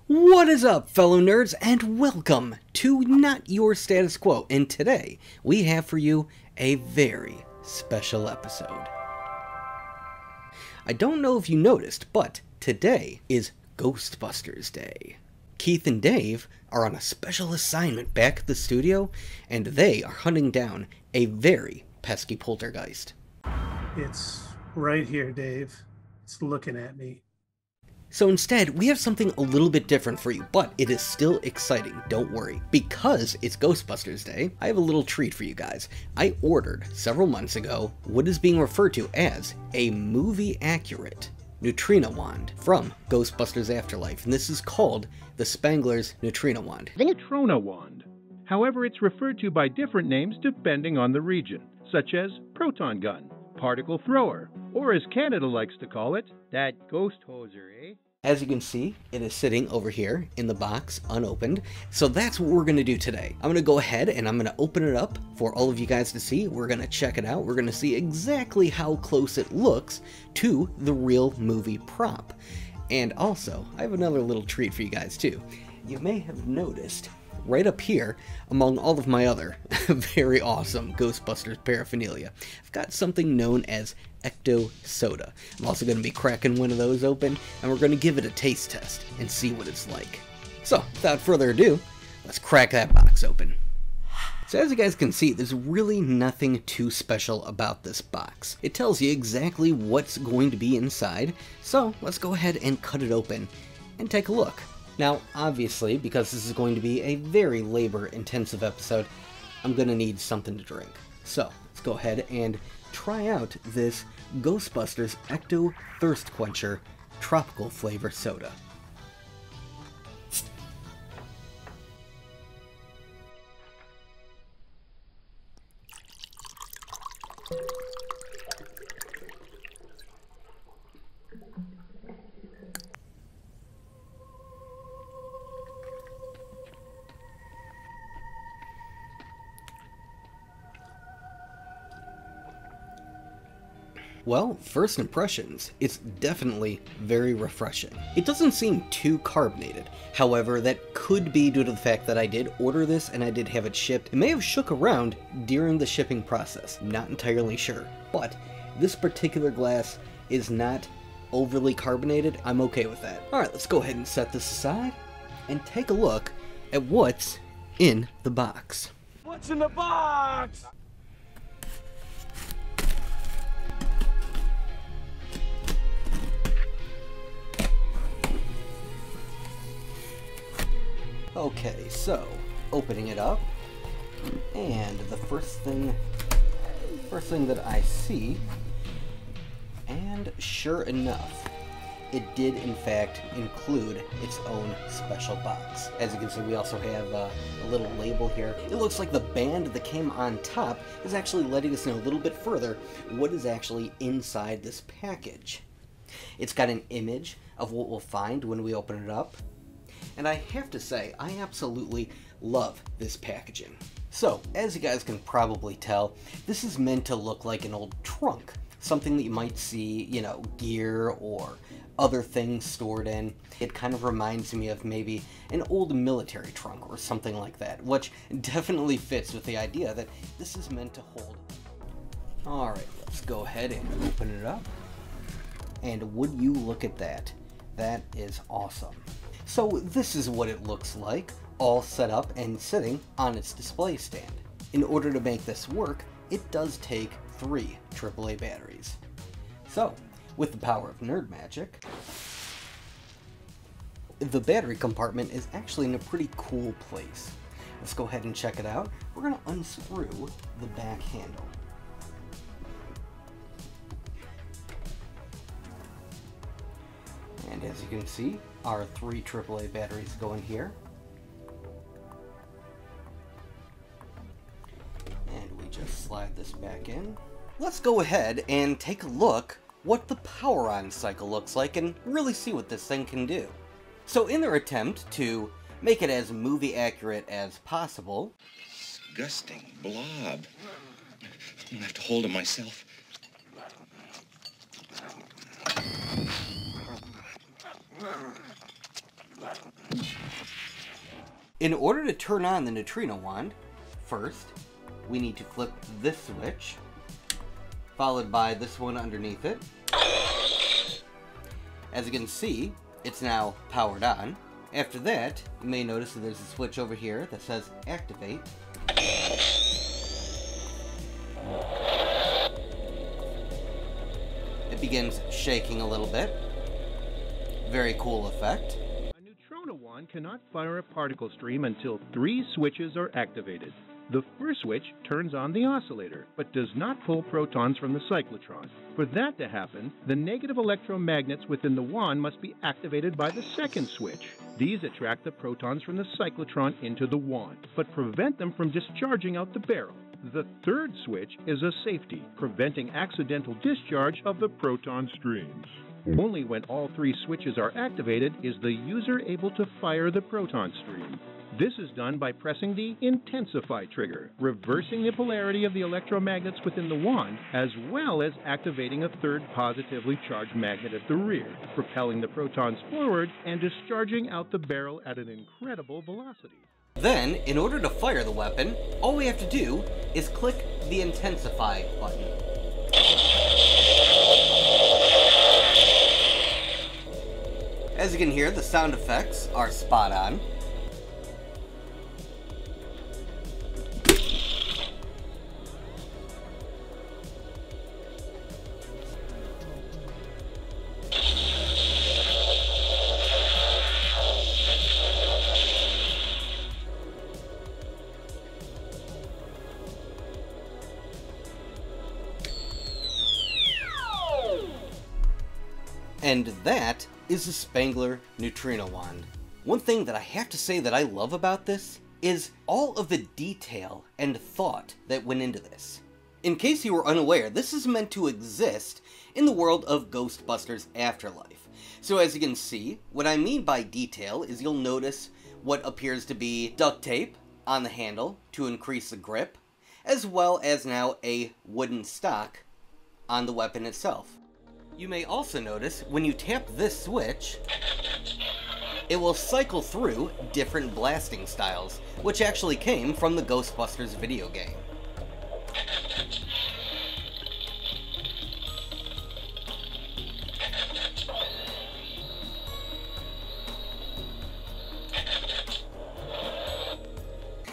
What is up, fellow nerds, and welcome to Not Your Status Quo. And today, we have for you a very special episode. I don't know if you noticed, but today is Ghostbusters Day. Keith and Dave are on a special assignment back at the studio, and they are hunting down a very pesky poltergeist. It's right here, Dave. It's looking at me. So instead, we have something a little bit different for you, but it is still exciting, don't worry. Because it's Ghostbusters Day, I have a little treat for you guys. I ordered, several months ago, what is being referred to as a movie-accurate Neutrona wand from Ghostbusters Afterlife, and this is called the Spengler's Neutrona wand. The Neutrona wand. However, it's referred to by different names depending on the region, such as proton gun, particle thrower, or as Canada likes to call it, that ghost hoser, eh? As you can see, it is sitting over here in the box, unopened. So that's what we're going to do today. I'm going to go ahead and I'm going to open it up for all of you guys to see. We're going to check it out. We're going to see exactly how close it looks to the real movie prop. And also, I have another little treat for you guys too. You may have noticed right up here, among all of my other very awesome Ghostbusters paraphernalia, I've got something known as Ecto Soda. I'm also going to be cracking one of those open, and we're going to give it a taste test and see what it's like. So, without further ado, let's crack that box open. So as you guys can see, there's really nothing too special about this box. It tells you exactly what's going to be inside, so let's go ahead and cut it open and take a look. Now, obviously, because this is going to be a very labor-intensive episode, I'm going to need something to drink. So, let's go ahead and try out this Ghostbusters Ecto Thirst Quencher tropical flavor soda. Well, first impressions, it's definitely very refreshing. It doesn't seem too carbonated. However, that could be due to the fact that I did order this and I did have it shipped. It may have shook around during the shipping process. Not entirely sure. But this particular glass is not overly carbonated. I'm okay with that. Alright, let's go ahead and set this aside and take a look at what's in the box. What's in the box? Okay, so opening it up, and the first thing that I see, and sure enough, it did in fact include its own special box. As you can see, we also have a little label here. It looks like the band that came on top is actually letting us know a little bit further what is actually inside this package. It's got an image of what we'll find when we open it up. And I have to say, I absolutely love this packaging. So, as you guys can probably tell, this is meant to look like an old trunk. Something that you might see, you know, gear or other things stored in. It kind of reminds me of maybe an old military trunk or something like that, which definitely fits with the idea that this is meant to hold. Alright, let's go ahead and open it up. And would you look at that? That is awesome. So this is what it looks like, all set up and sitting on its display stand. In order to make this work, it does take 3 AAA batteries. So, with the power of nerd magic, the battery compartment is actually in a pretty cool place. Let's go ahead and check it out. We're going to unscrew the back handle. And as you can see, our 3 AAA batteries go in here. And we just slide this back in. Let's go ahead and take a look what the power on cycle looks like and really see what this thing can do. So in their attempt to make it as movie accurate as possible, disgusting blob. I'm gonna have to hold him myself. In order to turn on the neutrino wand, first, we need to flip this switch, followed by this one underneath it. As you can see, it's now powered on. After that, you may notice that there's a switch over here that says activate. It begins shaking a little bit. Very cool effect. A Neutrona wand cannot fire a particle stream until 3 switches are activated. The first switch turns on the oscillator, but does not pull protons from the cyclotron. For that to happen, the negative electromagnets within the wand must be activated by the second switch. These attract the protons from the cyclotron into the wand, but prevent them from discharging out the barrel. The third switch is a safety, preventing accidental discharge of the proton streams. Only when all 3 switches are activated is the user able to fire the proton stream. This is done by pressing the Intensify trigger, reversing the polarity of the electromagnets within the wand, as well as activating a third positively charged magnet at the rear, propelling the protons forward and discharging out the barrel at an incredible velocity. Then, in order to fire the weapon, all we have to do is click the Intensify button. As you can hear, the sound effects are spot on. And that is the Spengler Neutrino Wand. One thing that I have to say that I love about this is all of the detail and thought that went into this. In case you were unaware, this is meant to exist in the world of Ghostbusters Afterlife. So as you can see, what I mean by detail is you'll notice what appears to be duct tape on the handle to increase the grip, as well as now a wooden stock on the weapon itself. You may also notice when you tap this switch, it will cycle through different blasting styles, which actually came from the Ghostbusters video game.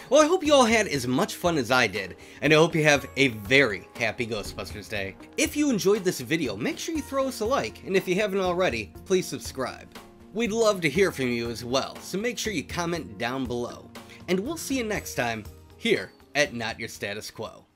Well, I hope you all had as much fun as I did, and I hope you have a very happy Ghostbusters Day. If you enjoyed this video, make sure you throw us a like, and if you haven't already, please subscribe. We'd love to hear from you as well, so make sure you comment down below. And we'll see you next time, here at Not Your Status Quo.